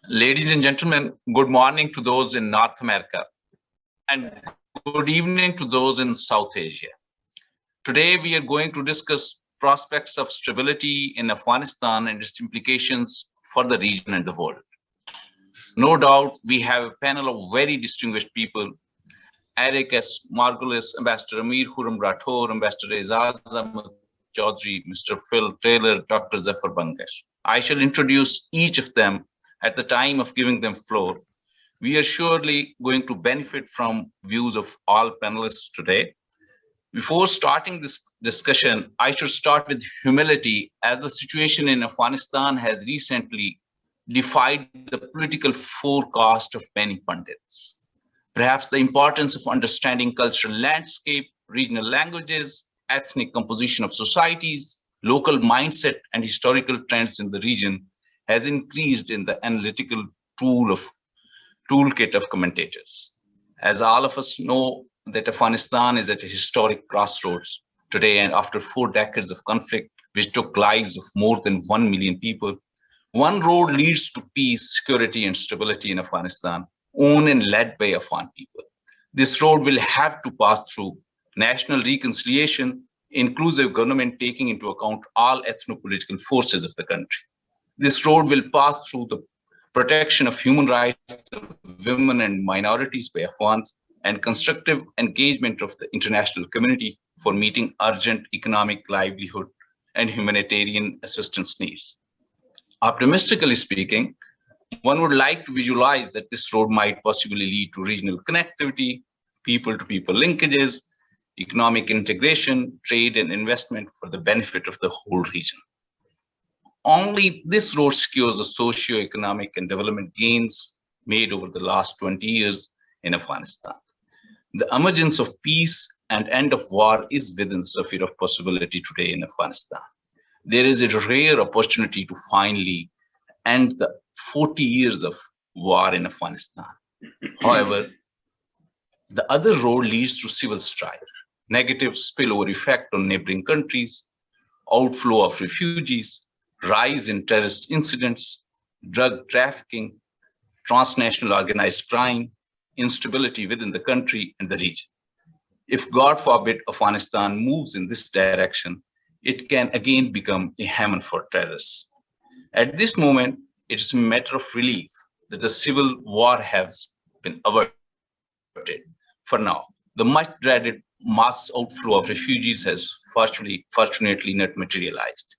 Ladies and gentlemen, good morning to those in North America and good evening to those in South Asia. Today, we are going to discuss prospects of stability in Afghanistan and its implications for the region and the world. No doubt, we have a panel of very distinguished people: Eric S. Margolis, Ambassador Ameer Khurram Rathore, Ambassador Aizaz Ahmad Chaudhry, Mr. Phil Taylor, Dr. Zafar Bangash. I shall introduce each of them at the time of giving them floor. We are surely going to benefit from views of all panelists today. Before starting this discussion, I should start with humility, as the situation in Afghanistan has recently defied the political forecast of many pundits. Perhaps the importance of understanding cultural landscape, regional languages, ethnic composition of societies, local mindset, and historical trends in the region has increased in the analytical toolkit of commentators. As all of us know, that Afghanistan is at a historic crossroads today, and after 4 decades of conflict, which took lives of more than 1 million people, one road leads to peace, security, and stability in Afghanistan, owned and led by Afghan people. This road will have to pass through national reconciliation, inclusive government taking into account all ethno-political forces of the country. This road will pass through the protection of human rights of women and minorities by Afghans, and constructive engagement of the international community for meeting urgent economic, livelihood, and humanitarian assistance needs. Optimistically speaking, one would like to visualize that this road might possibly lead to regional connectivity, people-to-people linkages, economic integration, trade, and investment for the benefit of the whole region. Only this road secures the socio-economic and development gains made over the last 20 years in Afghanistan. The emergence of peace and end of war is within the sphere of possibility today in Afghanistan. There is a rare opportunity to finally end the 40 years of war in Afghanistan. However, the other road leads to civil strife, negative spillover effect on neighboring countries, outflow of refugees, rise in terrorist incidents, drug trafficking, transnational organized crime, instability within the country and the region. If, God forbid, Afghanistan moves in this direction, it can again become a haven for terrorists. At this moment, it is a matter of relief that the civil war has been averted for now. The much dreaded mass outflow of refugees has fortunately not materialized.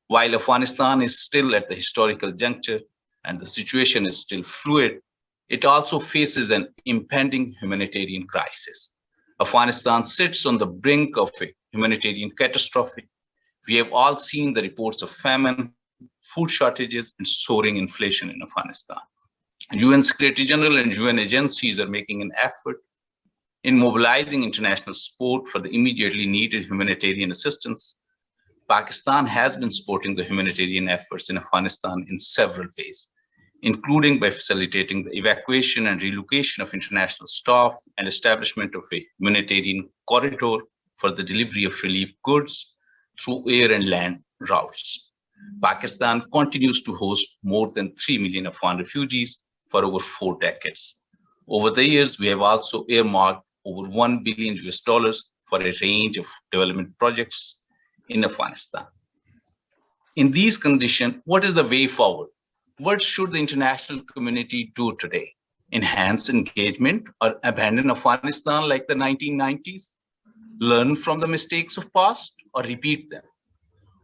While Afghanistan is still at the historical juncture and the situation is still fluid, it also faces an impending humanitarian crisis. Afghanistan sits on the brink of a humanitarian catastrophe. We have all seen the reports of famine, food shortages, and soaring inflation in Afghanistan. UN Secretary General and UN agencies are making an effort in mobilizing international support for the immediately needed humanitarian assistance. Pakistan has been supporting the humanitarian efforts in Afghanistan in several ways, including by facilitating the evacuation and relocation of international staff and establishment of a humanitarian corridor for the delivery of relief goods through air and land routes. Pakistan continues to host more than 3 million Afghan refugees for over 4 decades. Over the years, we have also earmarked over $1 billion for a range of development projects in Afghanistan. In these conditions, what is the way forward? What should the international community do today? Enhance engagement or abandon Afghanistan like the 1990s? Learn from the mistakes of past or repeat them?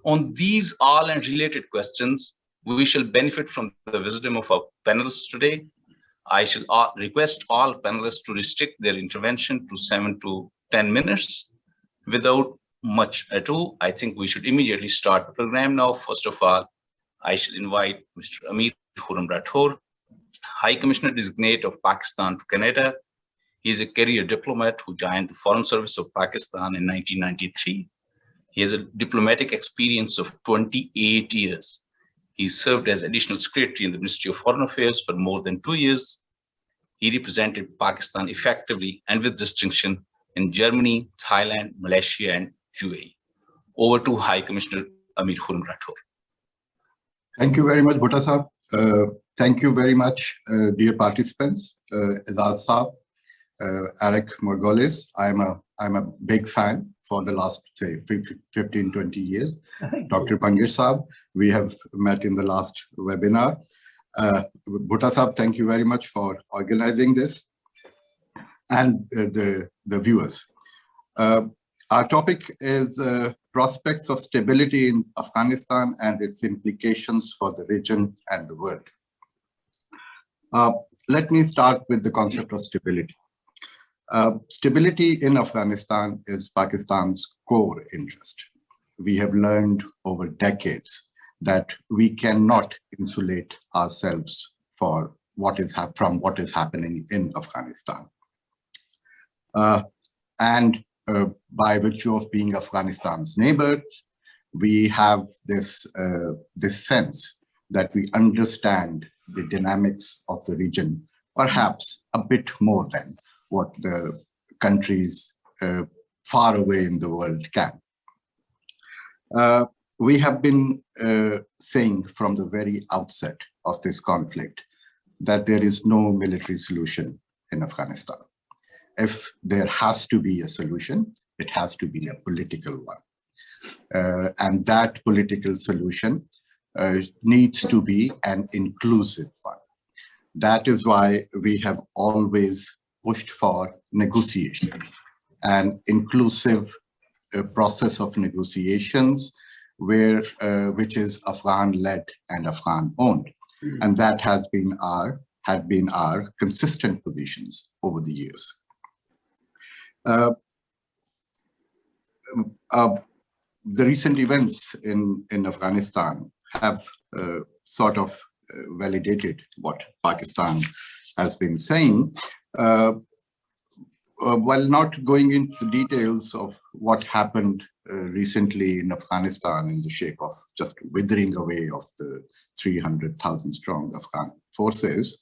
On these all and related questions, we shall benefit from the wisdom of our panelists today. I shall request all panelists to restrict their intervention to 7 to 10 minutes. Without much ado, I think we should immediately start the program now. First of all, I shall invite Mr. Ameer Khurram Rathore, High Commissioner-designate of Pakistan to Canada. He is a career diplomat who joined the Foreign Service of Pakistan in 1993. He has a diplomatic experience of 28 years. He served as Additional Secretary in the Ministry of Foreign Affairs for more than 2 years. He represented Pakistan effectively and with distinction in Germany, Thailand, Malaysia, and UAE. Over to High Commissioner Ameer Khurram Rathore. Thank you very much, Bhutta Sahab. Thank you very much, dear participants. Aizaz Saab, Eric Margolis. I'm a big fan for the last, say, 15, 20 years. Dr. Bangash Saab, we have met in the last webinar. Bhutta Saab, thank you very much for organizing this. And the viewers. Our topic is prospects of stability in Afghanistan and its implications for the region and the world. Let me start with the concept of stability. Stability in Afghanistan is Pakistan's core interest. We have learned over decades that we cannot insulate ourselves from what is happening in Afghanistan. By virtue of being Afghanistan's neighbors, we have this sense that we understand the dynamics of the region, perhaps a bit more than what the countries far away in the world can. We have been saying from the very outset of this conflict that there is no military solution in Afghanistan. If there has to be a solution, it has to be a political one. And that political solution needs to be an inclusive one. That is why we have always pushed for negotiation, an inclusive process of negotiations which is Afghan-led and Afghan-owned. And that had been our consistent positions over the years. The recent events in Afghanistan have sort of validated what Pakistan has been saying. While not going into the details of what happened recently in Afghanistan in the shape of just withering away of the 300,000 strong Afghan forces,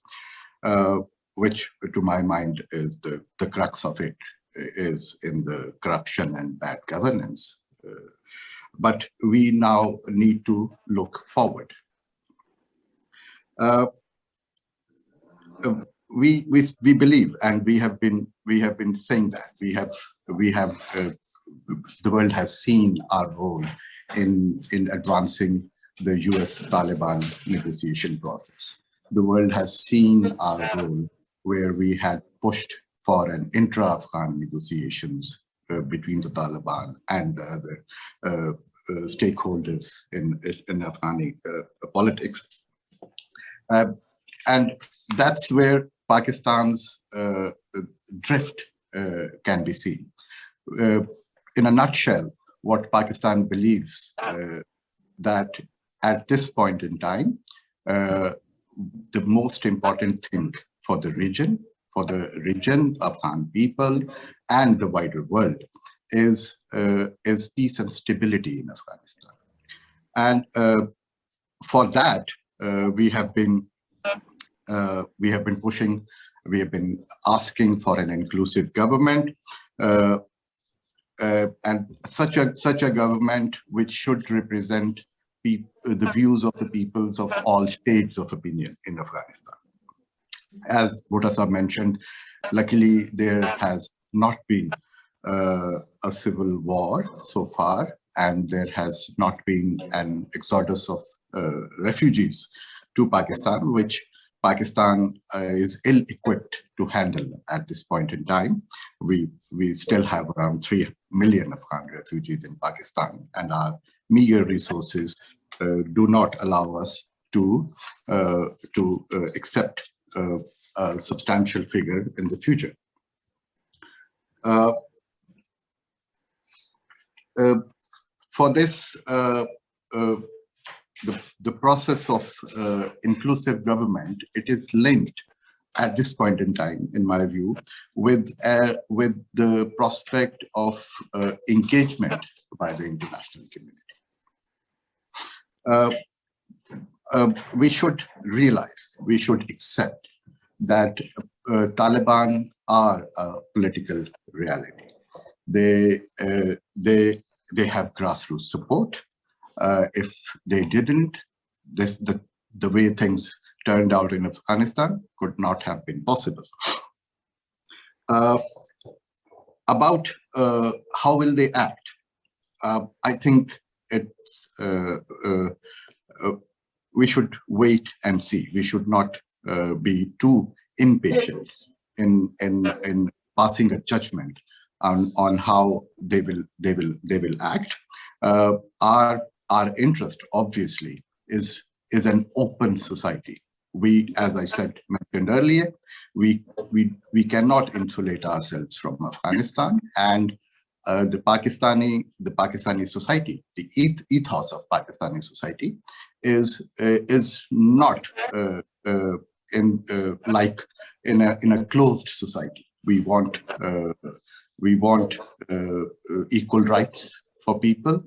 which to my mind is the crux of it, is in the corruption and bad governance. But we now need to look forward. We believe, and we have been saying that the world has seen our role in advancing the US-Taliban negotiation process. The world has seen our role where we had pushed for an intra-Afghan negotiations between the Taliban and the other stakeholders in Afghani politics. And that's where Pakistan's drift can be seen. In a nutshell, what Pakistan believes that at this point in time, the most important thing for the region, Afghan people, and the wider world is peace and stability in Afghanistan. And for that, we have been pushing, we have been asking for an inclusive government, and such a government which should represent the views of the peoples of all shades of opinion in Afghanistan. As Bhutta Saab mentioned, luckily there has not been a civil war so far, and there has not been an exodus of refugees to Pakistan, which Pakistan is ill-equipped to handle at this point in time. We still have around 3 million Afghan refugees in Pakistan, and our meager resources do not allow us to accept a substantial figure in the future. For this, the process of inclusive government, it is linked at this point in time, in my view, with the prospect of engagement by the international community. We should realize, we should accept that Taliban are a political reality. They have grassroots support. If they didn't, the way things turned out in Afghanistan could not have been possible. About how will they act? I think it's we should wait and see. We should not be too impatient in passing a judgment on how they will act. Our interest, obviously, is an open society. We, as I mentioned earlier, we cannot insulate ourselves from Afghanistan, and the Pakistani society, the ethos of Pakistani society, is not in a closed society. We want equal rights for people,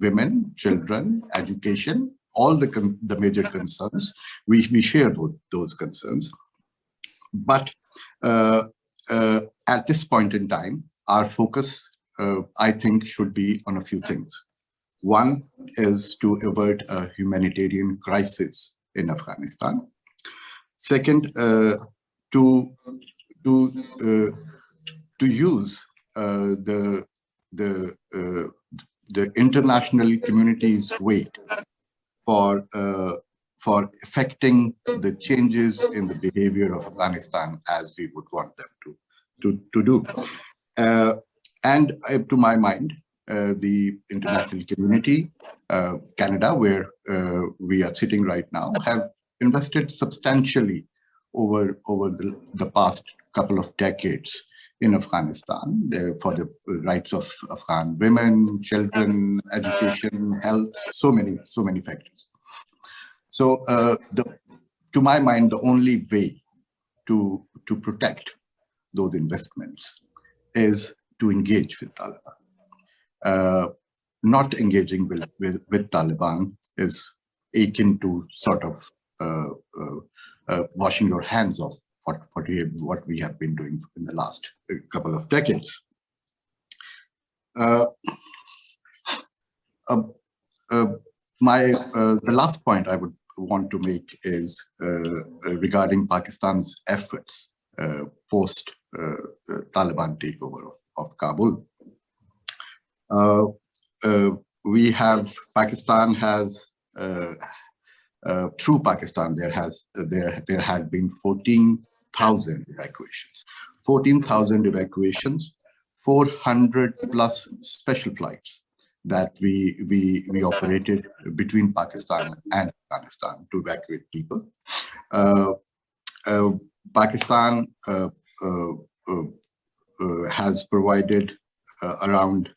women, children, education, all the major concerns. We share those concerns, but at this point in time, our focus, I think, should be on a few things. One is to avert a humanitarian crisis in Afghanistan. Second, to use the international community's weight for affecting the changes in the behavior of Afghanistan as we would want them to do. And to my mind, the international community, Canada, where we are sitting right now, have invested substantially over the past couple of decades in Afghanistan for the rights of Afghan women, children, education, health, so many factors. So to my mind, the only way to protect those investments is to engage with Taliban. Not engaging with Taliban is akin to sort of washing your hands of what we have been doing in the last couple of decades. The last point I would want to make is regarding Pakistan's efforts post Taliban takeover of Kabul. Pakistan has through Pakistan there had been 14,000 evacuations. 14,000 evacuations, 400 plus special flights that we operated between Pakistan and Afghanistan to evacuate people. Pakistan has provided around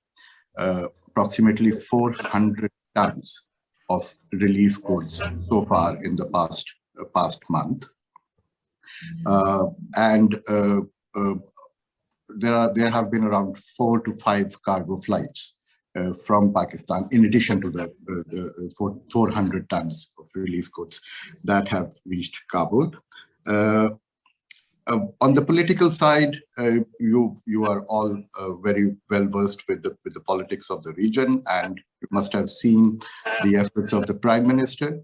approximately 400 tons of relief goods so far in the past month, and there have been around 4 to 5 cargo flights from Pakistan, in addition to the 400 tons of relief goods that have reached Kabul. On the political side, you are all very well versed with the politics of the region, and you must have seen the efforts of the Prime Minister,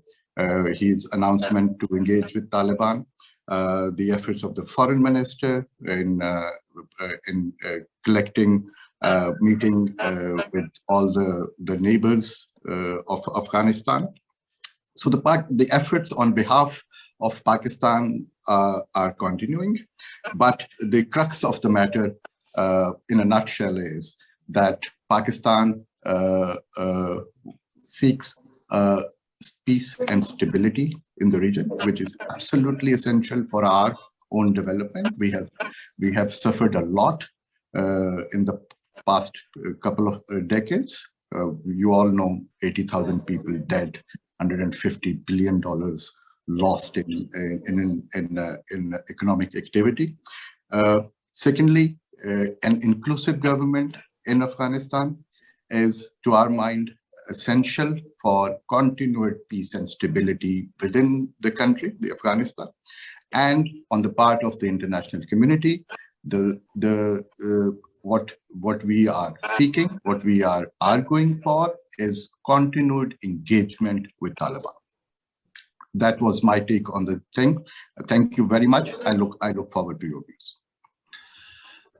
his announcement to engage with Taliban, the efforts of the Foreign Minister in collecting, meeting with all the neighbors of Afghanistan. So the efforts on behalf of Pakistan are continuing, but the crux of the matter, in a nutshell, is that Pakistan seeks peace and stability in the region, which is absolutely essential for our own development. We have suffered a lot in the past couple of decades. You all know 80,000 people dead, $150 billion lost in economic activity. Secondly, an inclusive government in Afghanistan is, to our mind, essential for continued peace and stability within the country, the Afghanistan, and on the part of the international community, what we are seeking, what we are arguing for, is continued engagement with Taliban. that was my take on the thing. Thank you very much. I look forward to your views.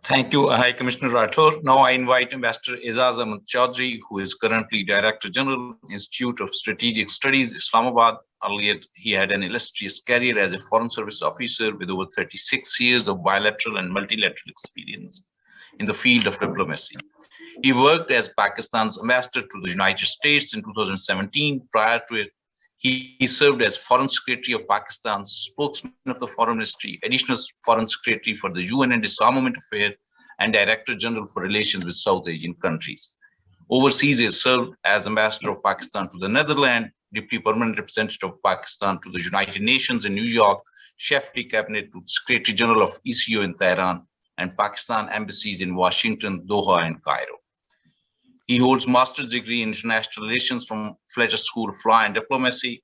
Thank you, High Commissioner Rathore. Now I invite Ambassador Aizaz Ahmad Chaudhry, who is currently Director General, Institute of Strategic Studies, Islamabad. Earlier, he had an illustrious career as a Foreign Service officer with over 36 years of bilateral and multilateral experience in the field of diplomacy. He worked as Pakistan's ambassador to the United States in 2017. Prior to it, he served as Foreign Secretary of Pakistan, spokesman of the Foreign Ministry, Additional Foreign Secretary for the UN and Disarmament Affairs, and Director General for Relations with South Asian countries. Overseas, he served as Ambassador of Pakistan to the Netherlands, Deputy Permanent Representative of Pakistan to the United Nations in New York, Chef de Cabinet to Secretary General of ECO in Tehran, and Pakistan embassies in Washington, Doha, and Cairo. He holds master's degree in international relations from Fletcher School of Law and Diplomacy.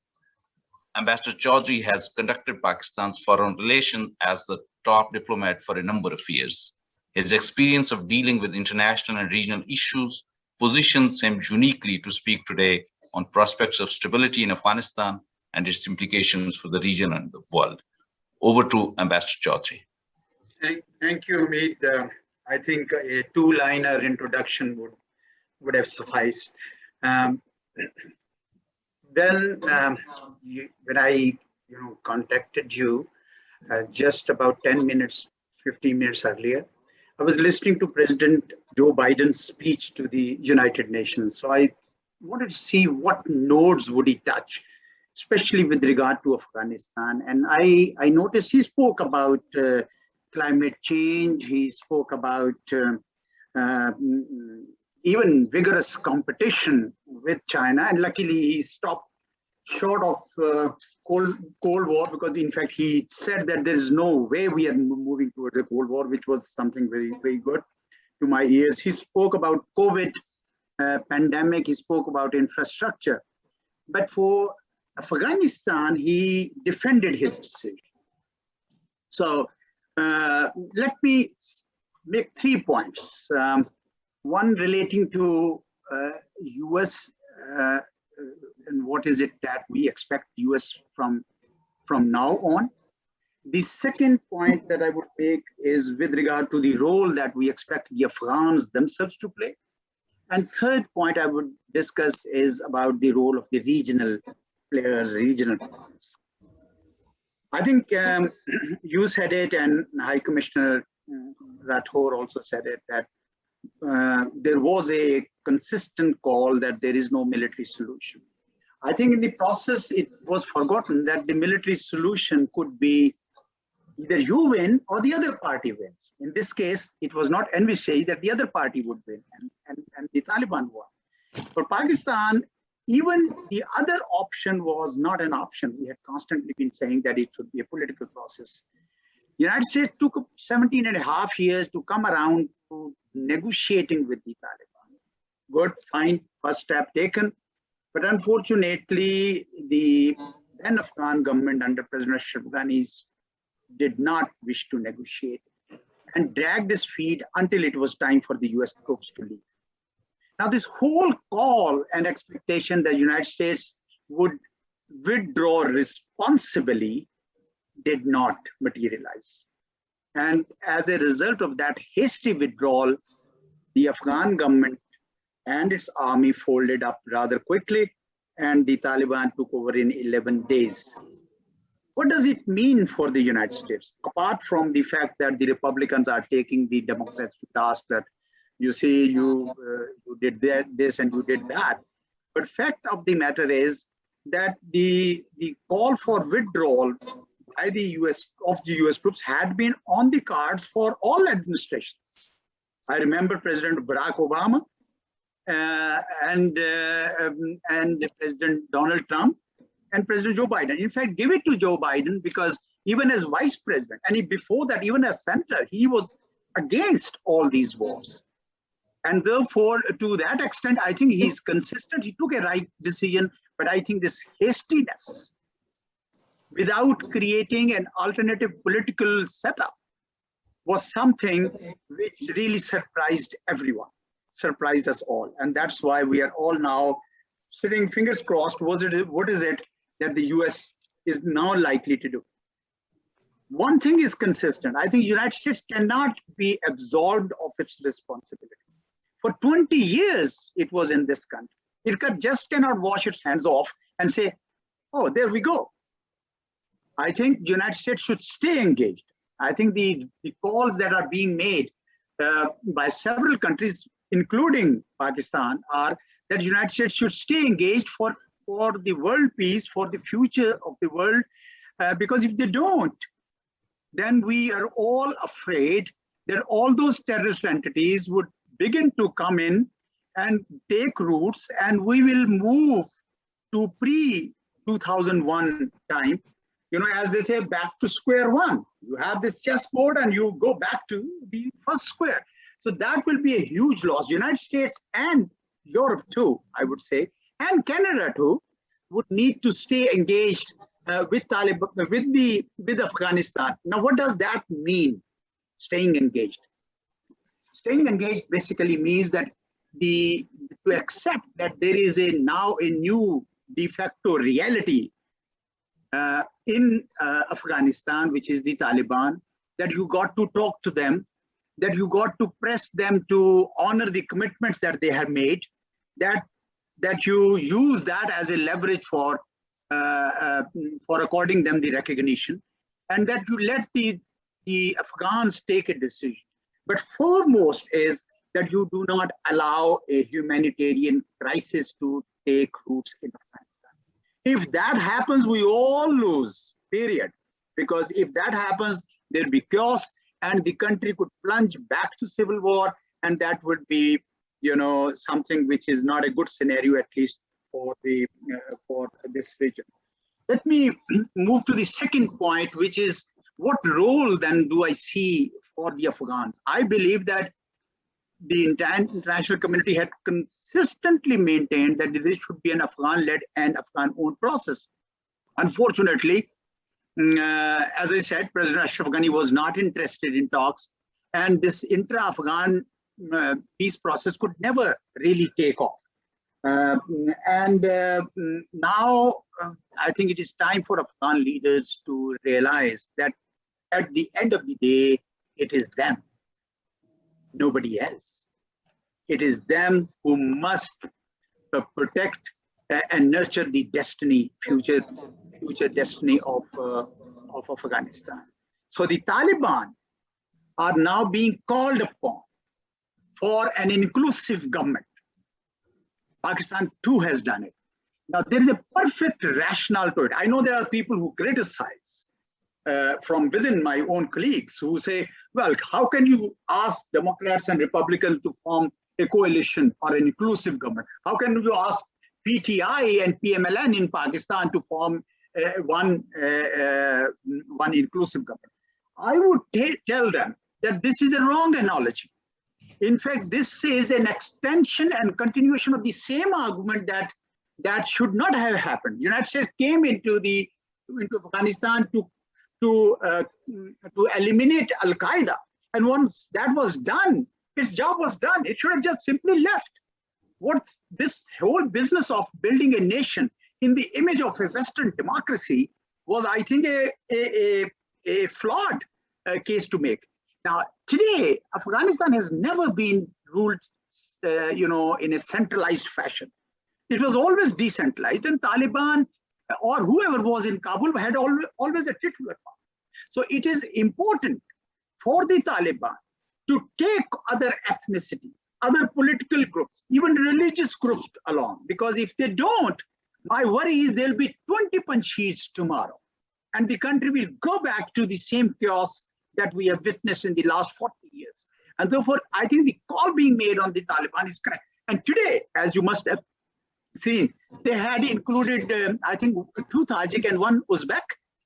Ambassador Chaudhry has conducted Pakistan's foreign relations as the top diplomat for a number of years. His experience of dealing with international and regional issues positions him uniquely to speak today on prospects of stability in Afghanistan and its implications for the region and the world. Over to Ambassador Chaudhry. Thank you, Ameer. I think a two-liner introduction would have sufficed. When I contacted you just about 10 minutes, 15 minutes earlier, I was listening to President Joe Biden's speech to the United Nations. So I wanted to see what nodes would he touch, especially with regard to Afghanistan. And I noticed he spoke about climate change. He spoke about even vigorous competition with China, and luckily he stopped short of Cold War, because in fact he said that there is no way we are moving towards a Cold War, which was something very, very good to my ears. He spoke about COVID pandemic, he spoke about infrastructure, but for Afghanistan, he defended his decision. So let me make 3 points. One relating to US and what is it that we expect US from now on. The second point that I would make is with regard to the role that we expect the Afghans themselves to play. And third point I would discuss is about the role of the regional players, regional partners. I think you said it, and High Commissioner Rathore also said it, that there was a consistent call that there is no military solution. I think in the process, it was forgotten that the military solution could be either you win or the other party wins. In this case, it was not envisaged that the other party would win, and the Taliban won. For Pakistan, even the other option was not an option. We had constantly been saying that it should be a political process. The United States took 17.5 years to come around to negotiating with the Taliban. Good, fine, first step taken. But unfortunately, the then Afghan government under President Ashraf Ghani did not wish to negotiate and dragged his feet until it was time for the US troops to leave. Now, this whole call and expectation that the United States would withdraw responsibly did not materialize. And as a result of that hasty withdrawal, the Afghan government and its army folded up rather quickly, and the Taliban took over in 11 days. What does it mean for the United States? Apart from the fact that the Republicans are taking the Democrats to task that, you see, you did this and you did that. But fact of the matter is that the call for withdrawal by the US troops had been on the cards for all administrations. I remember President Barack Obama and President Donald Trump and President Joe Biden. In fact, give it to Joe Biden, because even as vice president, and before that, even as senator, he was against all these wars. And therefore, to that extent, I think he's consistent. He took a right decision, but I think this hastiness, without creating an alternative political setup, was something which really surprised everyone, surprised us all. And that's why we are all now sitting fingers crossed. What is it that the US is now likely to do. One thing is consistent. I think the United States cannot be absolved of its responsibility. For 20 years, it was in this country. It just cannot wash its hands off and say, oh, there we go. I think the United States should stay engaged. I think the calls that are being made by several countries, including Pakistan, are that the United States should stay engaged for the world peace, for the future of the world, because if they don't, then we are all afraid that all those terrorist entities would begin to come in and take roots, and we will move to pre-2001 time. You know, as they say, back to square one. You have this chessboard and you go back to the first square. So that will be a huge loss. United States and Europe too, I would say, and Canada too, would need to stay engaged with Taliban, with Afghanistan. Now, what does that mean, staying engaged? Staying engaged basically means that to accept that there is now a new de facto reality in Afghanistan, which is the Taliban, that you got to talk to them, that you got to press them to honor the commitments that they have made, that you use that as a leverage for according them the recognition, and that you let the Afghans take a decision. But foremost is that you do not allow a humanitarian crisis to take roots in Afghanistan. If that happens, we all lose, period. Because if that happens, there'll be chaos and the country could plunge back to civil war, and that would be, you know, something which is not a good scenario, at least for this region. Let me move to the second point, which is what role then do I see for the Afghans? I believe that the international community had consistently maintained that this should be an Afghan-led and Afghan-owned process. Unfortunately, as I said, President Ashraf Ghani was not interested in talks, and this intra-Afghan peace process could never really take off. Now, I think it is time for Afghan leaders to realize that at the end of the day, it is them, nobody else. It is them who must protect and nurture the destiny, future destiny of Afghanistan. So the Taliban are now being called upon for an inclusive government. Pakistan too has done it. Now there is a perfect rationale to it. I know there are people who criticize from within my own colleagues who say, well, how can you ask Democrats and Republicans to form a coalition or an inclusive government? How can you ask PTI and PMLN in Pakistan to form one inclusive government? I would tell them that this is a wrong analogy. In fact, this is an extension and continuation of the same argument that should not have happened. The United States came into Afghanistan to eliminate Al-Qaeda. And once that was done, its job was done. It should have just simply left. What's this whole business of building a nation in the image of a Western democracy was, I think, a flawed case to make. Now, today, Afghanistan has never been ruled, in a centralized fashion. It was always decentralized, and Taliban or whoever was in Kabul had always a titular power. So it is important for the Taliban to take other ethnicities, other political groups, even religious groups along, because if they don't, my worry is there'll be 20 Panjshirs tomorrow, and the country will go back to the same chaos that we have witnessed in the last 40 years. And therefore, I think the call being made on the Taliban is correct. And today, as you must have seen, they had included, I think, 2 Tajik and 1 Uzbek.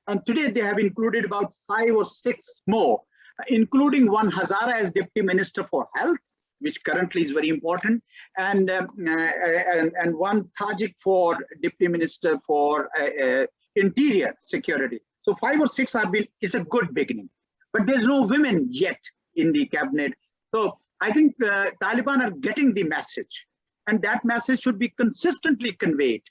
And today they have included about 5 or 6 more, including 1 Hazara as Deputy Minister for Health, which currently is very important, and 1 Tajik for Deputy Minister for Interior Security. So 5 or 6 is a good beginning. But there's no women yet in the cabinet. So I think the Taliban are getting the message, and that message should be consistently conveyed.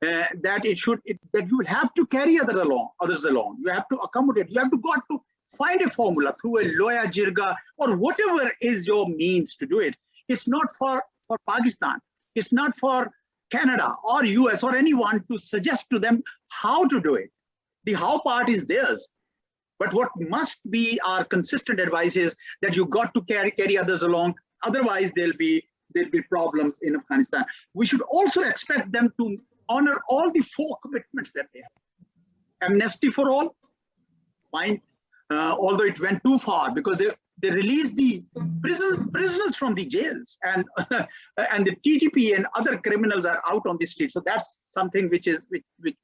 that that you will have to carry others along. You have to accommodate. You have got to find a formula through a loya jirga or whatever is your means to do it. It's not for Pakistan. It's not for Canada or US or anyone to suggest to them how to do it. The how part is theirs. But what must be our consistent advice is that you got to carry others along. Otherwise, there'll be problems in Afghanistan. We should also expect them to honor all the 4 commitments that they have. Amnesty for all, fine. Although it went too far because they released the prisoners from the jails, and and the TTP and other criminals are out on the street. So that's something which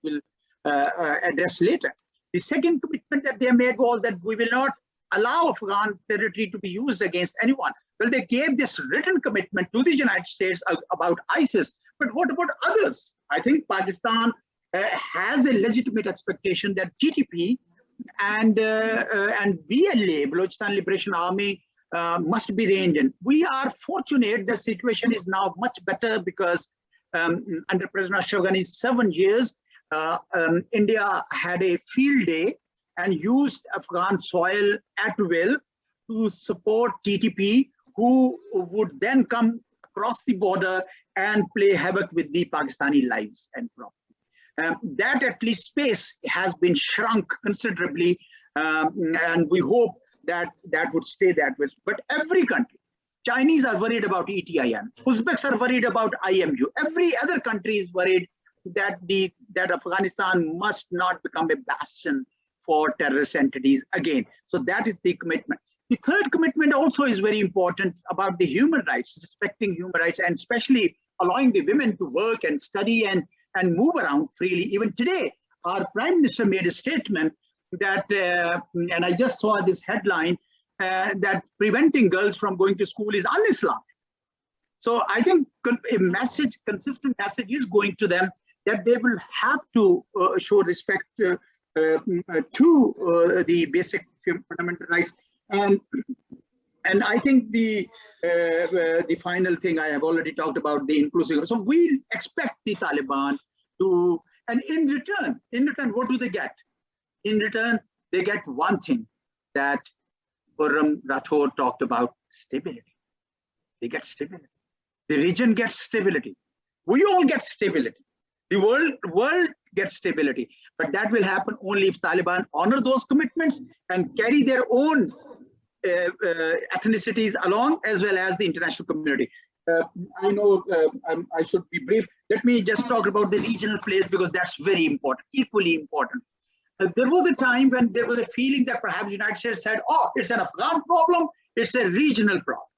will address later. The second commitment that they made was that we will not allow Afghan territory to be used against anyone. Well, they gave this written commitment to the United States about ISIS, but what about others? I think Pakistan has a legitimate expectation that TTP and BLA, Balochistan Liberation Army, must be reined in. We are fortunate the situation is now much better because under President Ashraf Ghani's 7 years, India had a field day and used Afghan soil at will to support TTP, who would then come across the border and play havoc with the Pakistani lives and property. That at least space has been shrunk considerably, and we hope that would stay that way. But every country, Chinese are worried about ETIM, Uzbeks are worried about IMU, every other country is worried that Afghanistan must not become a bastion for terrorist entities again. So that is the commitment. The third commitment also is very important about the human rights, respecting human rights, and especially allowing the women to work and study and move around freely. Even today, our Prime Minister made a statement that, and I just saw this headline, that preventing girls from going to school is un-Islamic. So I think a consistent message is going to them that they will have to show respect to the basic fundamental rights. And I think the final thing I have already talked about, the inclusive. So we expect the Taliban to, and in return, what do they get? In return, they get one thing that Khurram Rathore talked about: stability. They get stability. The region gets stability. We all get stability. The world gets stability. But that will happen only if Taliban honor those commitments and carry their own ethnicities along, as well as the international community. I know I should be brief. Let me just talk about the regional players, because that's very important, equally important. There was a time when there was a feeling that perhaps the United States said, oh, it's an Afghan problem, it's a regional problem.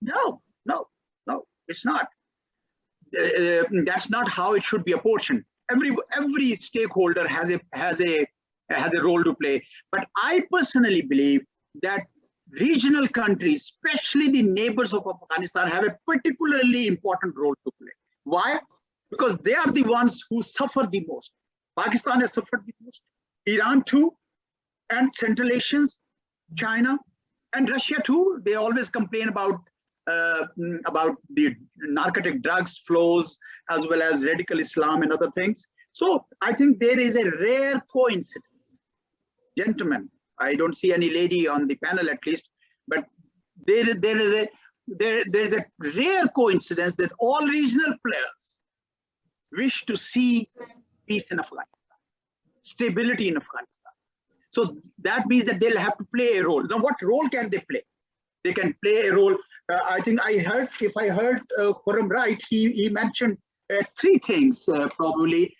No, it's not. That's not how it should be apportioned. Every stakeholder has a role to play. But I personally believe that regional countries, especially the neighbors of Afghanistan, have a particularly important role to play. Why? Because they are the ones who suffer the most. Pakistan has suffered the most, Iran too, and Central Asians, China, and Russia too. They always complain about the narcotic drugs flows, as well as radical Islam and other things. So I think there is a rare coincidence. Gentlemen, I don't see any lady on the panel at least, but there is a rare coincidence that all regional players wish to see peace in Afghanistan, stability in Afghanistan. So that means that they'll have to play a role. Now, what role can they play? They can play a role. I think if I heard Khurram right, he mentioned 3 things probably.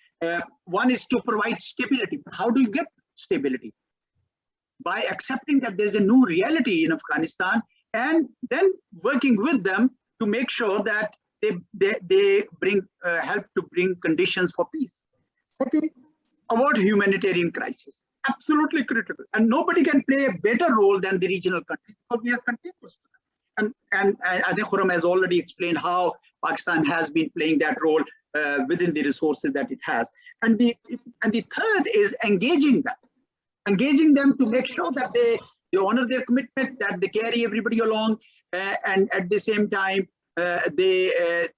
One is to provide stability. How do you get stability? By accepting that there's a new reality in Afghanistan, and then working with them to make sure that they bring help to bring conditions for peace. Second, about humanitarian crisis. Absolutely critical, and nobody can play a better role than the regional countries, because we are contiguous to them. And I think Khurram has already explained how Pakistan has been playing that role within the resources that it has. And the third is engaging them to make sure that they honor their commitment, that they carry everybody along, and at the same time they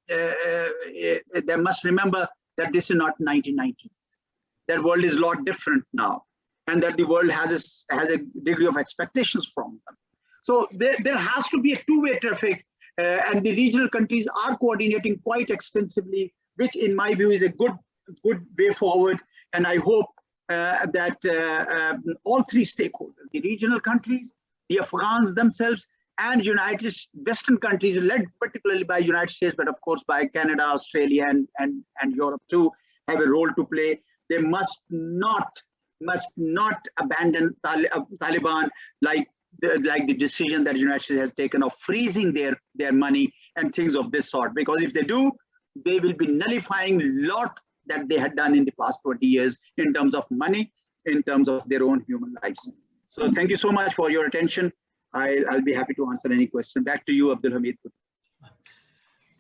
must remember that this is not 1990s. That world is a lot different now, and that the world has a degree of expectations from them. So there has to be a two-way traffic, and the regional countries are coordinating quite extensively, which in my view is a good way forward. And I hope that all three stakeholders, the regional countries, the Afghans themselves, and United Western countries, led particularly by United States, but of course by Canada, Australia, and Europe too, have a role to play. They must not abandon Taliban like the decision that the United States has taken of freezing their money and things of this sort. Because if they do, they will be nullifying a lot that they had done in the past 20 years in terms of money, in terms of their own human lives. So thank you so much for your attention. I'll be happy to answer any question. Back to you, Abdul Hamid.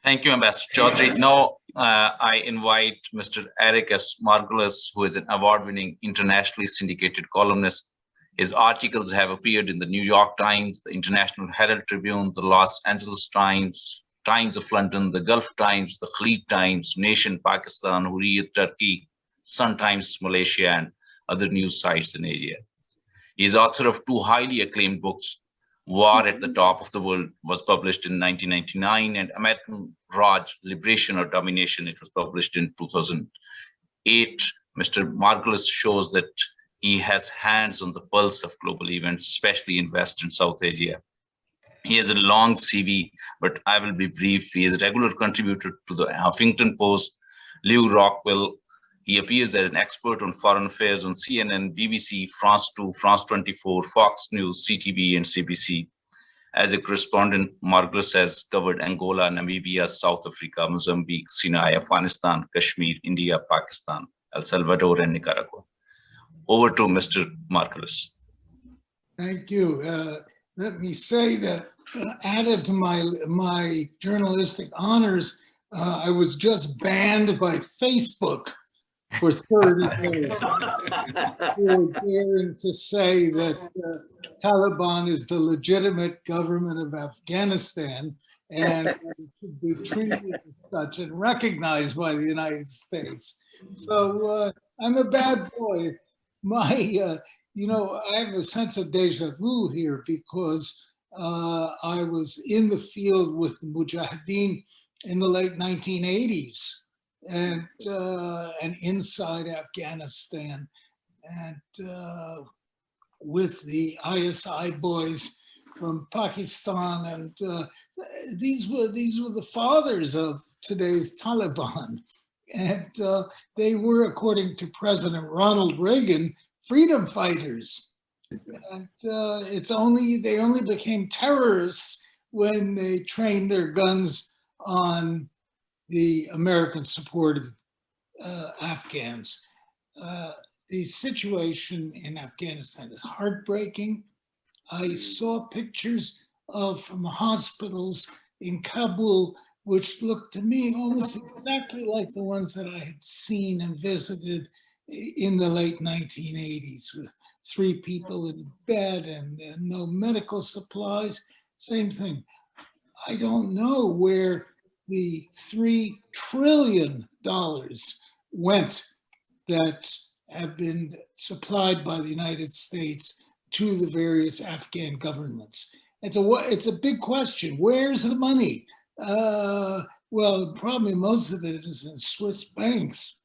Thank you, Ambassador Chaudhry. Now I invite Mr. Eric S. Margolis, who is an award-winning internationally syndicated columnist. His articles have appeared in the New York Times, the International Herald Tribune, the Los Angeles Times, Times of London, the Gulf Times, the Khalid Times, Nation Pakistan, Hurriyat Turkey, Sun Times Malaysia, and other news sites in Asia. He is author of two highly acclaimed books. War at the Top of the World was published in 1999, and American Raj, Liberation or Domination, it was published in 2008. Mr. Margolis shows that he has hands on the pulse of global events, especially in West and South Asia. He has a long CV, but I will be brief. He is a regular contributor to the Huffington Post, Lew Rockwell. He appears as an expert on foreign affairs on CNN, BBC, France 2, France 24, Fox News, CTV, and CBC. As a correspondent, Margolis has covered Angola, Namibia, South Africa, Mozambique, Sinai, Afghanistan, Kashmir, India, Pakistan, El Salvador, and Nicaragua. Over to Mr. Margolis. Thank you. Let me say that added to my journalistic honors, I was just banned by Facebook for 30 days for daring to say that Taliban is the legitimate government of Afghanistan and should be treated as such and recognized by the United States. So I'm a bad boy. I have a sense of deja vu here because I was in the field with the Mujahideen in the late 1980s and inside Afghanistan and with the ISI boys from Pakistan, and these were the fathers of today's Taliban. And they were, according to President Ronald Reagan, freedom fighters. And they only became terrorists when they trained their guns on the American-supported Afghans. The situation in Afghanistan is heartbreaking. I saw pictures from hospitals in Kabul, which looked to me almost exactly like the ones that I had seen and visited in the late 1980s, with 3 people in bed and no medical supplies. Same thing. I don't know where the $3 trillion went that have been supplied by the United States to the various Afghan governments. It's a big question. Where's the money? Well, probably most of it is in Swiss banks.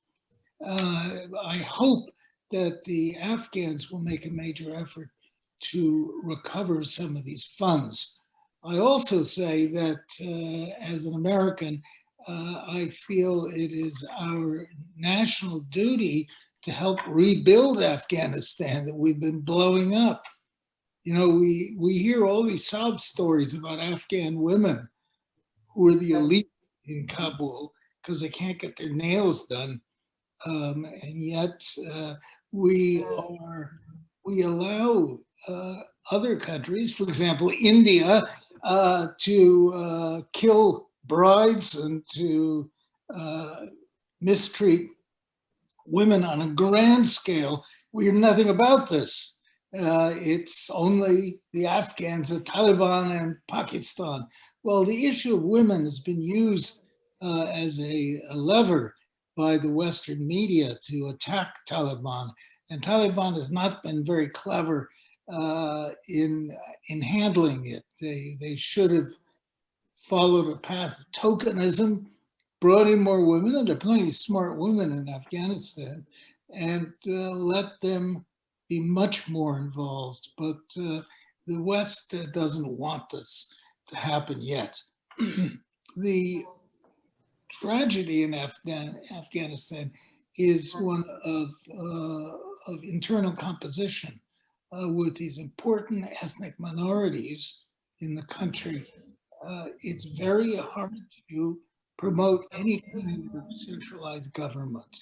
I hope that the Afghans will make a major effort to recover some of these funds. I also say that as an American, I feel it is our national duty to help rebuild Afghanistan that we've been blowing up. You know, we hear all these sob stories about Afghan women who are the elite in Kabul because they can't get their nails done. And yet we allow other countries, for example, India, to kill brides and to mistreat women on a grand scale. We hear nothing about this. It's only the Afghans, the Taliban, and Pakistan. Well, the issue of women has been used as a lever by the Western media to attack Taliban. And Taliban has not been very clever in handling it. They should have followed a path of tokenism, brought in more women, and there are plenty of smart women in Afghanistan, and let them be much more involved. But the West doesn't want this to happen yet. The tragedy in Afghanistan is one of internal composition with these important ethnic minorities in the country. It's very hard to promote any kind of centralized government.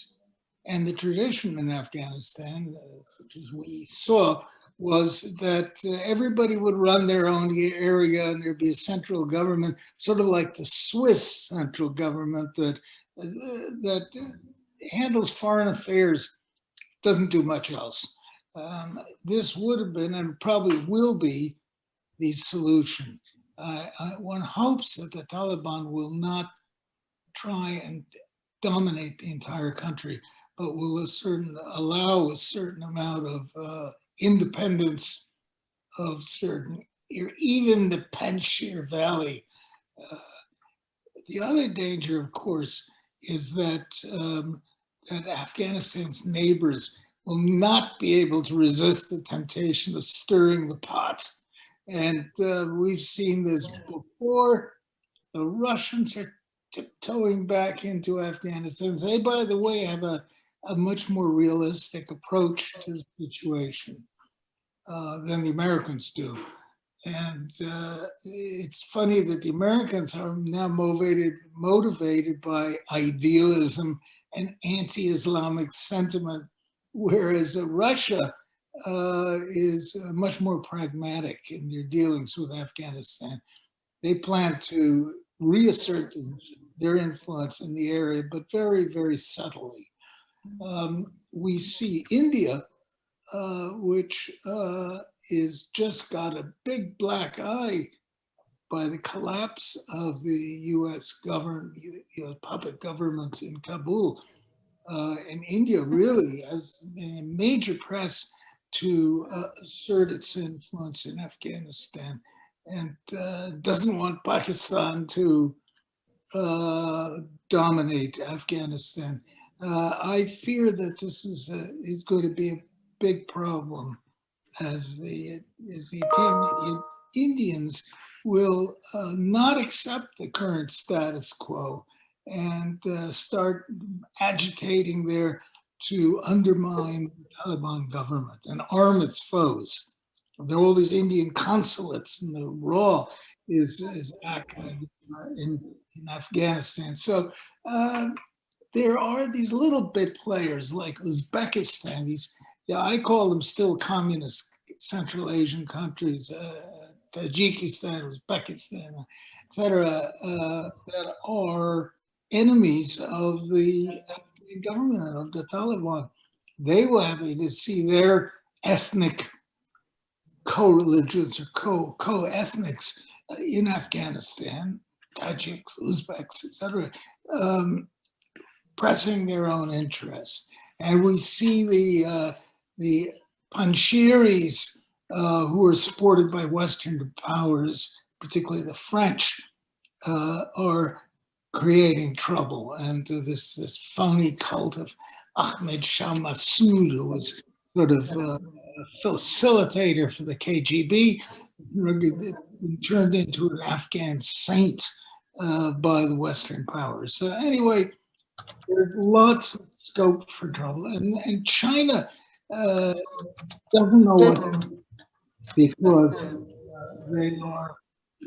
And the tradition in Afghanistan, such as we saw, was that everybody would run their own area and there'd be a central government, sort of like the Swiss central government that handles foreign affairs, doesn't do much else. This would have been and probably will be the solution. One hopes that the Taliban will not try and dominate the entire country, but will allow a certain amount of independence of certain, even the Panjshir Valley. The other danger, of course, is that that Afghanistan's neighbors will not be able to resist the temptation of stirring the pot. And we've seen this before. The Russians are tiptoeing back into Afghanistan. They, by the way, have a much more realistic approach to the situation than the Americans do. And it's funny that the Americans are now motivated by idealism and anti-Islamic sentiment, whereas Russia is much more pragmatic in their dealings with Afghanistan. They plan to reassert their influence in the area, but very, very subtly. We see India, which is just got a big black eye by the collapse of the U.S. puppet government in Kabul. And India really has been a major press to assert its influence in Afghanistan and doesn't want Pakistan to dominate Afghanistan. I fear that this is going to be a big problem as the Indians will not accept the current status quo and start agitating there to undermine the Taliban government and arm its foes. There are all these Indian consulates, and the RAW is active in Afghanistan. So there are these little bit players like Uzbekistan. I call them still communist Central Asian countries, Tajikistan, Uzbekistan, etc., that are enemies of the Afghan government and of the Taliban. They will have to see their ethnic co-religions or co-ethnics in Afghanistan, Tajiks, Uzbeks, etc., pressing their own interests. And we see the Panjshiris who are supported by Western powers, particularly the French, are creating trouble. And this phony cult of Ahmed Shah Massoud, who was sort of a facilitator for the KGB, turned into an Afghan saint by the Western powers. So anyway, there's lots of scope for trouble. And China doesn't know what to do because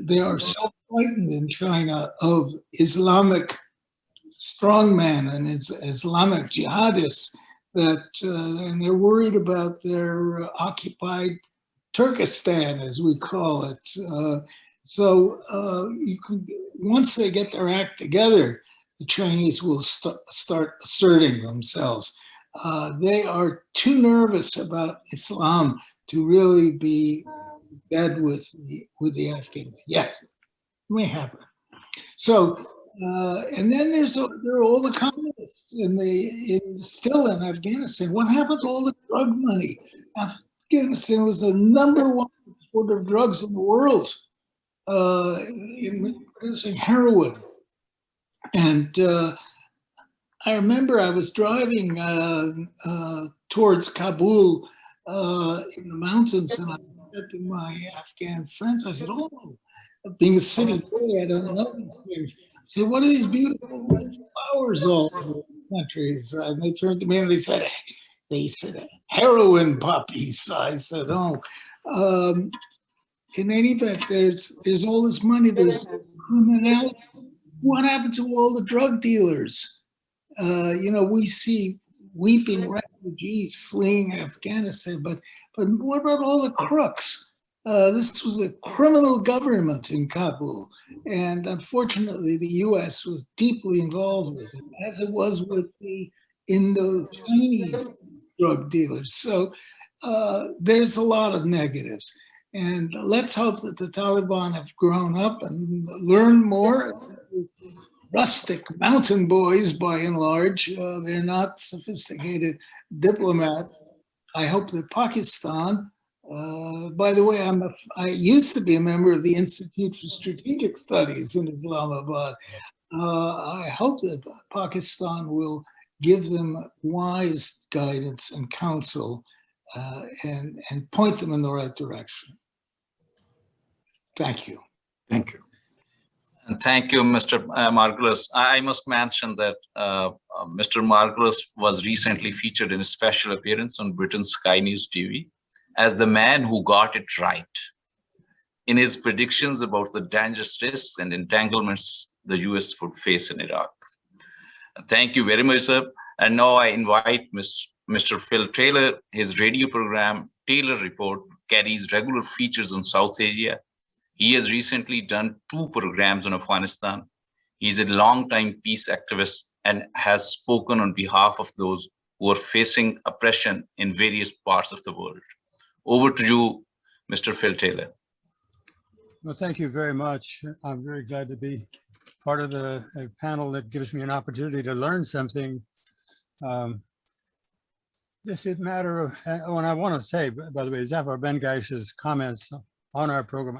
they are so frightened in China of Islamic strongmen and Islamic jihadists that and they're worried about their occupied Turkestan, as we call it. Once they get their act together, the Chinese will start asserting themselves. They are too nervous about Islam to really be in bed with the Afghans yet. It may happen. So, and then there are all the communists still in Afghanistan. What happened to all the drug money? Afghanistan was the #1 exporter of drugs in the world, in producing heroin. And I remember I was driving towards Kabul in the mountains, and I said to my Afghan friends, I said, "Oh, being a city boy, I don't know these things." I said, "What are these beautiful red flowers all over the country?" And they turned to me and they said, "Heroin puppies." I said, "Oh." In any event, there's all this money, there's criminality. What happened to all the drug dealers? We see weeping refugees fleeing Afghanistan, but what about all the crooks? This was a criminal government in Kabul, and unfortunately, the U.S. was deeply involved with it, as it was with the Indo-Chinese drug dealers. So there's a lot of negatives. And let's hope that the Taliban have grown up and learned more. Rustic mountain boys, by and large. They're not sophisticated diplomats. I hope that Pakistan, by the way, I used to be a member of the Institute for Strategic Studies in Islamabad. I hope that Pakistan will give them wise guidance and counsel and point them in the right direction. Thank you. Thank you. And thank you, Mr. Margolis. I must mention that Mr. Margolis was recently featured in a special appearance on Britain's Sky News TV as the man who got it right in his predictions about the dangerous risks and entanglements the US would face in Iraq. Thank you very much, sir. And now I invite Mr. Phil Taylor. His radio program, Taylor Report, carries regular features on South Asia. He has recently done 2 programs on Afghanistan. He's a longtime peace activist and has spoken on behalf of those who are facing oppression in various parts of the world. Over to you, Mr. Phil Taylor. Well, thank you very much. I'm very glad to be part of a panel that gives me an opportunity to learn something. This is a matter of, and I want to say, by the way, Zafar Bengash's comments on our program,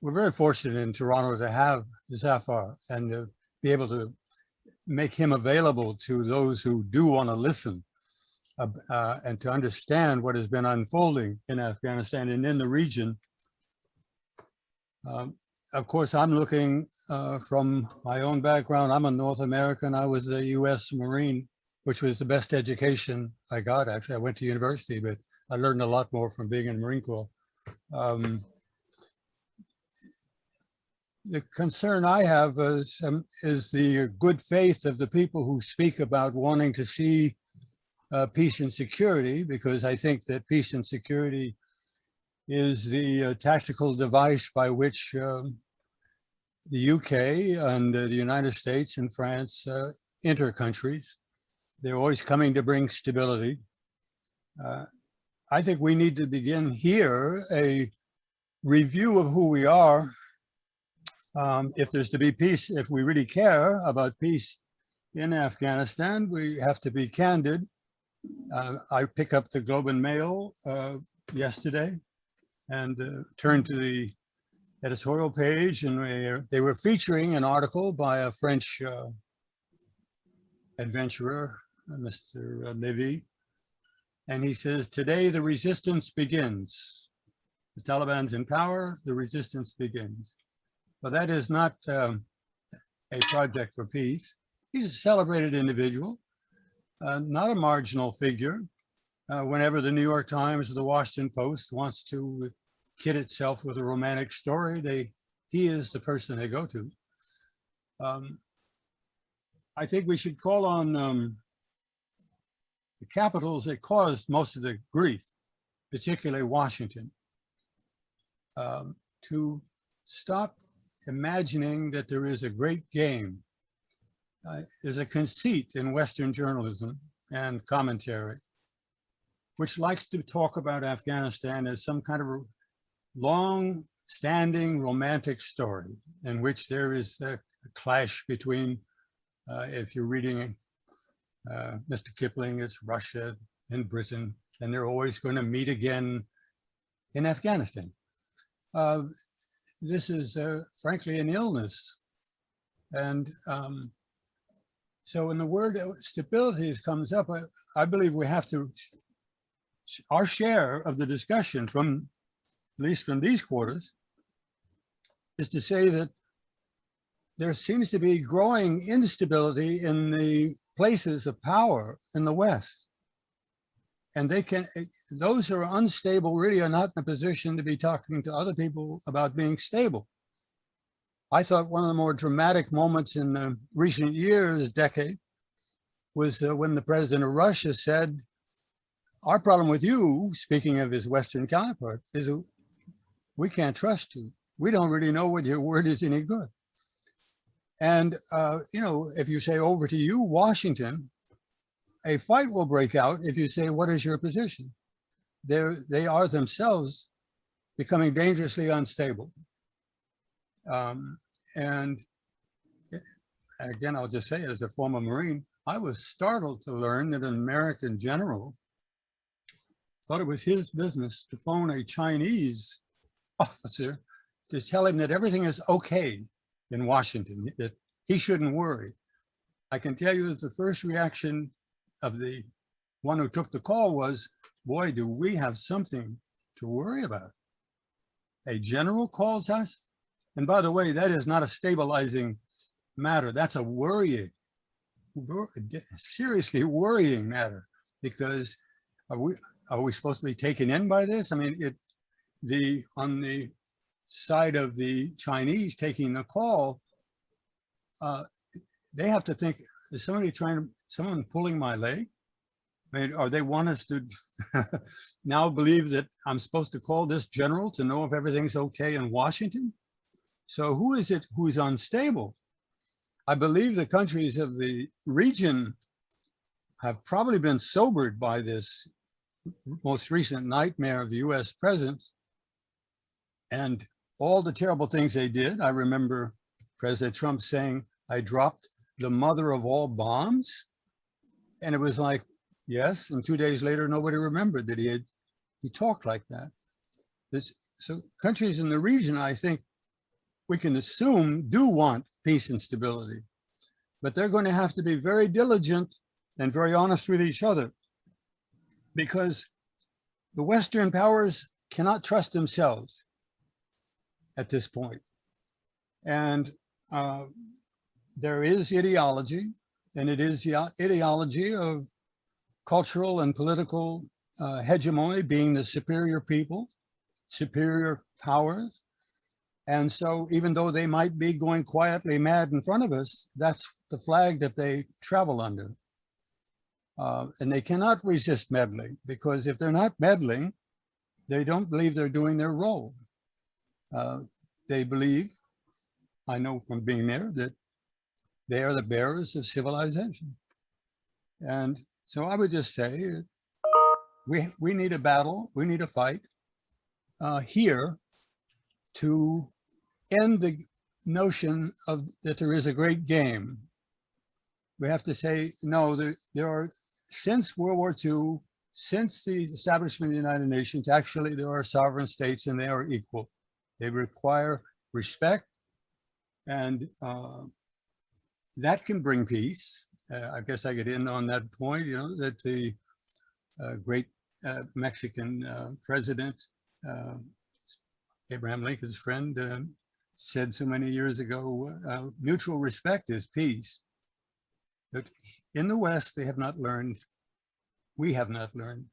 we're very fortunate in Toronto to have Zafar and to be able to make him available to those who do want to listen and to understand what has been unfolding in Afghanistan and in the region. Of course, I'm looking from my own background. I'm a North American. I was a US Marine, which was the best education I got. Actually, I went to university, but I learned a lot more from being in the Marine Corps. The concern I have is the good faith of the people who speak about wanting to see peace and security, because I think that peace and security is the tactical device by which the UK and the United States and France enter countries. They're always coming to bring stability. I think we need to begin here a review of who we are. If there's to be peace, if we really care about peace in Afghanistan, we have to be candid. I picked up the Globe and Mail yesterday and turned to the editorial page, and they were featuring an article by a French adventurer, Mr. Levy, and he says, "Today the resistance begins. The Taliban's in power, the resistance begins." But that is not a project for peace. He's a celebrated individual, not a marginal figure. Whenever the New York Times or the Washington Post wants to kid itself with a romantic story, he is the person they go to. I think we should call on the capitals that caused most of the grief, particularly Washington, to stop imagining that there is a great game. There's a conceit in Western journalism and commentary, which likes to talk about Afghanistan as some kind of long-standing romantic story in which there is a clash between If you're reading Mr. Kipling, it's Russia and Britain, and they're always going to meet again in Afghanistan. This is frankly an illness. And so when the word stability comes up, I believe we have to, our share of the discussion from, at least from these quarters, is to say that there seems to be growing instability in the places of power in the West. And those who are unstable really are not in a position to be talking to other people about being stable. I thought one of the more dramatic moments in the recent years, decade, was when the president of Russia said, our problem with you, speaking of his Western counterpart, is we can't trust you. We don't really know whether your word is any good. And, you know, if you say over to you, Washington, a fight will break out if you say, what is your position? They are themselves becoming dangerously unstable. And again, I'll just say, as a former Marine, I was startled to learn that an American general thought it was his business to phone a Chinese officer to tell him that everything is okay in Washington, that he shouldn't worry. I can tell you that the first reaction of the one who took the call was, boy, do we have something to worry about. A general calls us. And by the way, that is not a stabilizing matter. That's a worrying, seriously worrying matter, because are we supposed to be taken in by this? I mean, on the side of the Chinese taking the call, they have to think, is someone pulling my leg? I mean, or they want us to now believe that I'm supposed to call this general to know if everything's okay in Washington? So who is it who's unstable? I believe the countries of the region have probably been sobered by this most recent nightmare of the US president and all the terrible things they did. I remember President Trump saying, I dropped the mother of all bombs. And it was like, yes. And 2 days later, nobody remembered that he talked like that. So countries in the region, I think we can assume, do want peace and stability, but they're going to have to be very diligent and very honest with each other, because the Western powers cannot trust themselves at this point. And there is ideology, and it is the ideology of cultural and political hegemony, being the superior people, superior powers. And so even though they might be going quietly mad in front of us, that's the flag that they travel under. And they cannot resist meddling, because if they're not meddling, they don't believe they're doing their role. They believe, I know from being there, that they are the bearers of civilization. And so I would just say, we need a battle, we need a fight here to end the notion of that there is a great game. We have to say, no, there are, since World War II, since the establishment of the United Nations, actually there are sovereign states and they are equal. They require respect, and that can bring peace. I guess I could end on that point, you know, that the great Mexican president, Abraham Lincoln's friend, said so many years ago, mutual respect is peace. But in the West, they have not learned, we have not learned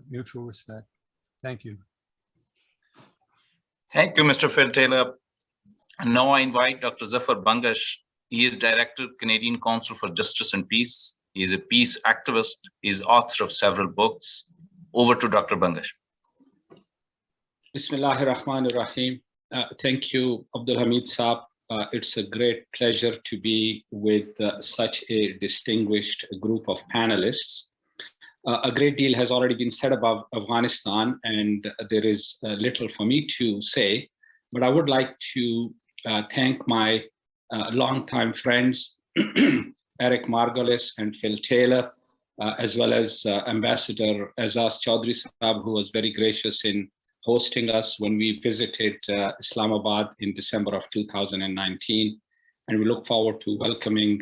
mutual respect. Thank you. Thank you, Mr. Phil Taylor. And now I invite Dr. Zafar Bangash. He is Director, Canadian Council for Justice and Peace. He is a peace activist. He is author of several books. Over to Dr. Bangash. Bismillahirrahmanirrahim. Thank you, Abdul Hamid Saab. It's a great pleasure to be with such a distinguished group of panelists. A great deal has already been said about Afghanistan, and there is little for me to say, but I would like to thank my longtime friends Eric Margolis and Phil Taylor, as well as Ambassador Aizaz Chaudhry Sahab, who was very gracious in hosting us when we visited Islamabad in December of 2019. And we look forward to welcoming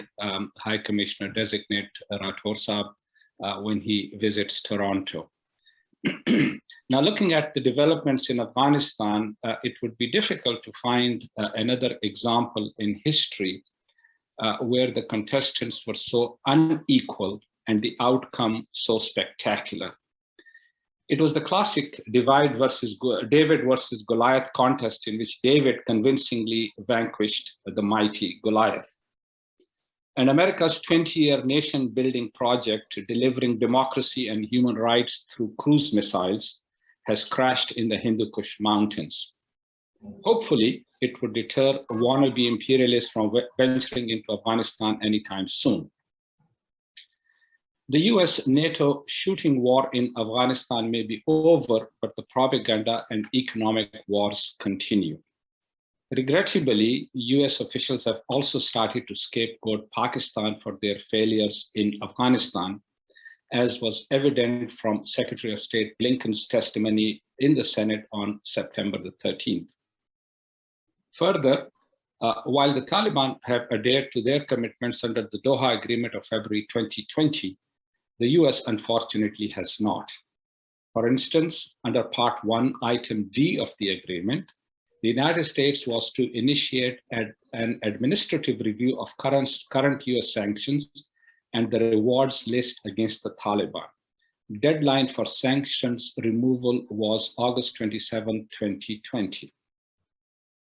High Commissioner-designate Rathore Sahab when he visits Toronto. Now, looking at the developments in Afghanistan, it would be difficult to find another example in history where the contestants were so unequal and the outcome so spectacular. It was the classic David versus Goliath contest in which David convincingly vanquished the mighty Goliath. And America's 20-year nation-building project delivering democracy and human rights through cruise missiles has crashed in the Hindu Kush Mountains. Hopefully, it would deter wannabe imperialists from venturing into Afghanistan anytime soon. The US-NATO shooting war in Afghanistan may be over, but the propaganda and economic wars continue. Regrettably, US officials have also started to scapegoat Pakistan for their failures in Afghanistan, as was evident from Secretary of State Blinken's testimony in the Senate on September the 13th. Further, while the Taliban have adhered to their commitments under the Doha Agreement of February 2020, the US unfortunately has not. For instance, under Part 1, Item D of the agreement, the United States was to initiate an administrative review of current US sanctions and the rewards list against the Taliban. Deadline for sanctions removal was August 27, 2020.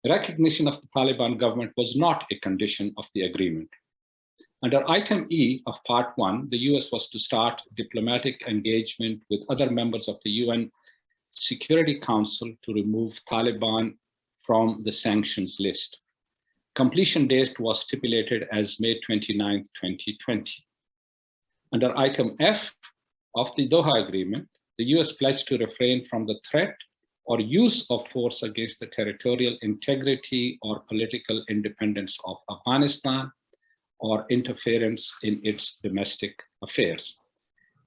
Recognition of the Taliban government was not a condition of the agreement. Under Item E of Part 1, the US was to start diplomatic engagement with other members of the UN Security Council to remove Taliban from the sanctions list. Completion date was stipulated as May 29, 2020. Under Item F of the Doha Agreement, the US pledged to refrain from the threat or use of force against the territorial integrity or political independence of Afghanistan or interference in its domestic affairs.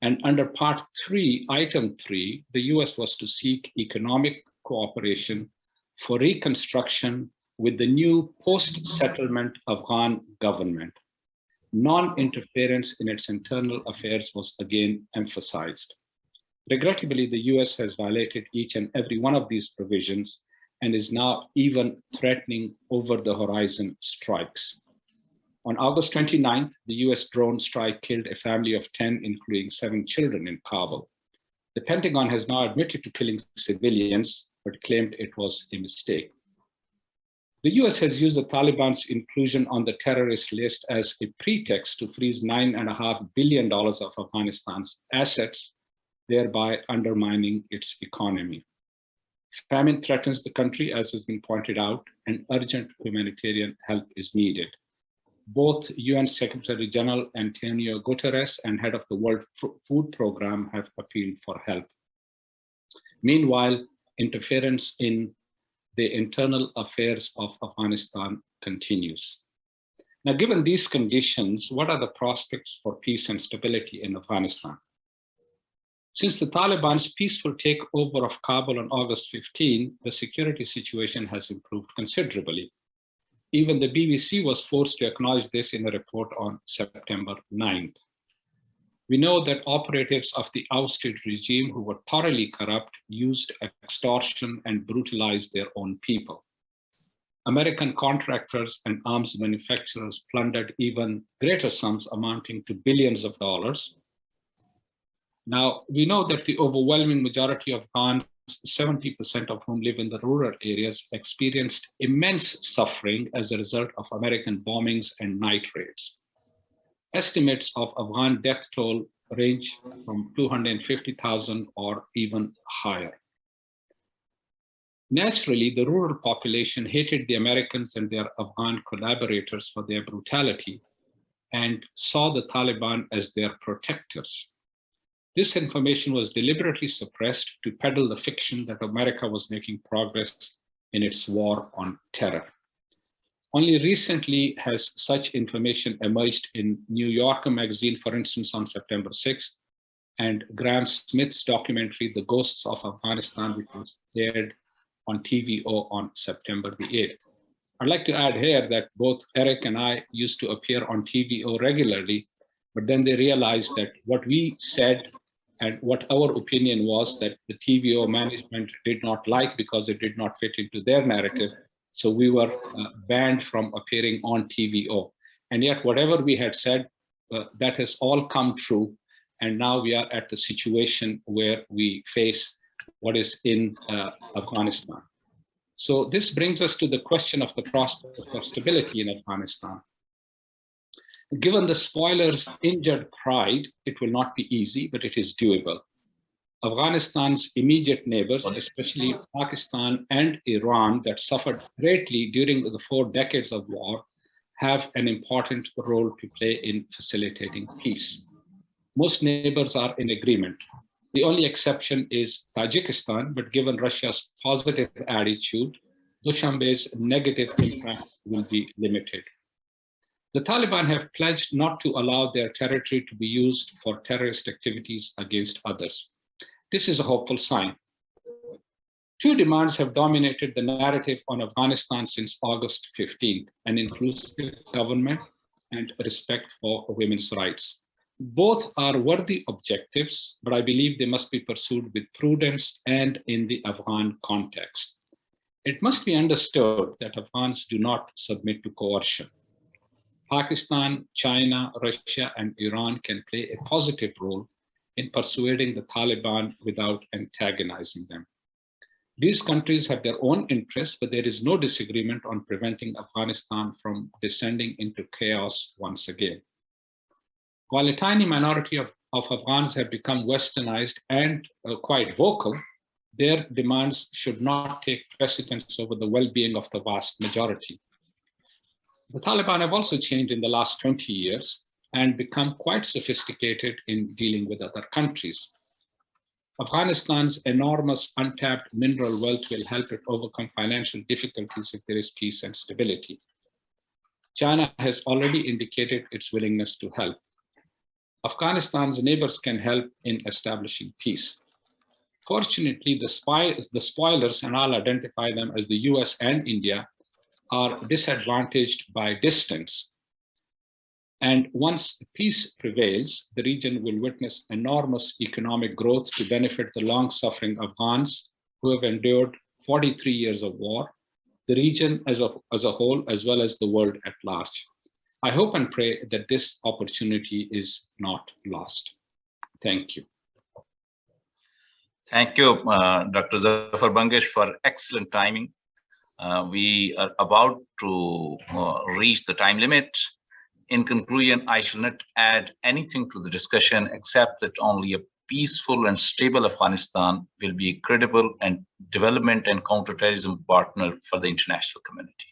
And under Part 3, Item 3, the US was to seek economic cooperation for reconstruction with the new post-settlement Afghan government. Non-interference in its internal affairs was again emphasized. Regrettably, the US has violated each and every one of these provisions and is now even threatening over-the-horizon strikes. On August 29th, the US drone strike killed a family of 10, including 7 children in Kabul. The Pentagon has now admitted to killing civilians, but claimed it was a mistake. The US has used the Taliban's inclusion on the terrorist list as a pretext to freeze $9.5 billion of Afghanistan's assets, thereby undermining its economy. Famine threatens the country, as has been pointed out, and urgent humanitarian help is needed. Both UN Secretary General Antonio Guterres and head of the World Food Programme have appealed for help. Meanwhile, interference in the internal affairs of Afghanistan continues. Now, given these conditions, what are the prospects for peace and stability in Afghanistan? Since the Taliban's peaceful takeover of Kabul on August 15, the security situation has improved considerably. Even the BBC was forced to acknowledge this in a report on September 9th. We know that operatives of the ousted regime who were thoroughly corrupt used extortion and brutalized their own people. American contractors and arms manufacturers plundered even greater sums amounting to billions of dollars. Now, we know that the overwhelming majority of Afghans, 70% of whom live in the rural areas, experienced immense suffering as a result of American bombings and night raids. Estimates of Afghan death toll range from 250,000 or even higher. Naturally, the rural population hated the Americans and their Afghan collaborators for their brutality and saw the Taliban as their protectors. This information was deliberately suppressed to peddle the fiction that America was making progress in its war on terror. Only recently has such information emerged in New Yorker magazine, for instance, on September 6th, and Graham Smith's documentary, The Ghosts of Afghanistan, which was aired on TVO on September the 8th. I'd like to add here that both Eric and I used to appear on TVO regularly, but then they realized that what we said and what our opinion was that the TVO management did not like because it did not fit into their narrative. So we were banned from appearing on TVO. And yet whatever we had said, that has all come true. And now we are at the situation where we face what is in Afghanistan. So this brings us to the question of the prospect of stability in Afghanistan. Given the spoilers' injured pride, it will not be easy, but it is doable. Afghanistan's immediate neighbors, especially Pakistan and Iran, that suffered greatly during the 4 decades of war, have an important role to play in facilitating peace. Most neighbors are in agreement. The only exception is Tajikistan, but given Russia's positive attitude, Dushanbe's negative impact will be limited. The Taliban have pledged not to allow their territory to be used for terrorist activities against others. This is a hopeful sign. 2 demands have dominated the narrative on Afghanistan since August 15th, an inclusive government and respect for women's rights. Both are worthy objectives, but I believe they must be pursued with prudence and in the Afghan context. It must be understood that Afghans do not submit to coercion. Pakistan, China, Russia, and Iran can play a positive role in persuading the Taliban without antagonizing them. These countries have their own interests, but there is no disagreement on preventing Afghanistan from descending into chaos once again. While a tiny minority of Afghans have become westernized and quite vocal, their demands should not take precedence over the well-being of the vast majority. The Taliban have also changed in the last 20 years and become quite sophisticated in dealing with other countries. Afghanistan's enormous untapped mineral wealth will help it overcome financial difficulties if there is peace and stability. China has already indicated its willingness to help. Afghanistan's neighbors can help in establishing peace. Fortunately, the spoilers, and I'll identify them as the US and India, are disadvantaged by distance. And once peace prevails, the region will witness enormous economic growth to benefit the long-suffering Afghans who have endured 43 years of war, the region as a whole, as well as the world at large. I hope and pray that this opportunity is not lost. Thank you. Thank you, Dr. Zafar Bangash, for excellent timing. We are about to reach the time limit. In conclusion, I shall not add anything to the discussion except that only a peaceful and stable Afghanistan will be a credible and development and counterterrorism partner for the international community.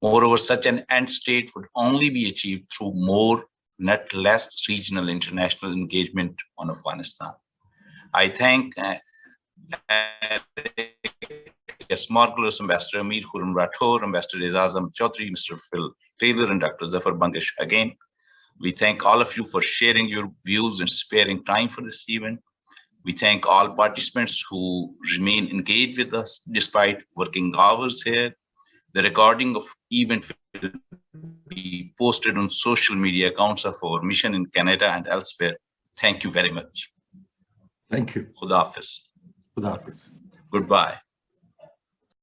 Moreover, such an end state would only be achieved through more, not less, regional international engagement on Afghanistan. I thank Margolis, Ambassador Ameer Khurram Rathore, Ambassador Aizaz Ahmad Chaudhry, Mr. Phil Taylor, and Dr. Zafar Bangash again. We thank all of you for sharing your views and sparing time for this event. We thank all participants who remain engaged with us despite working hours here. The recording of event will be posted on social media accounts of our mission in Canada and elsewhere. Thank you very much. Thank you. Khuda Hafiz. Khuda Hafiz. Goodbye.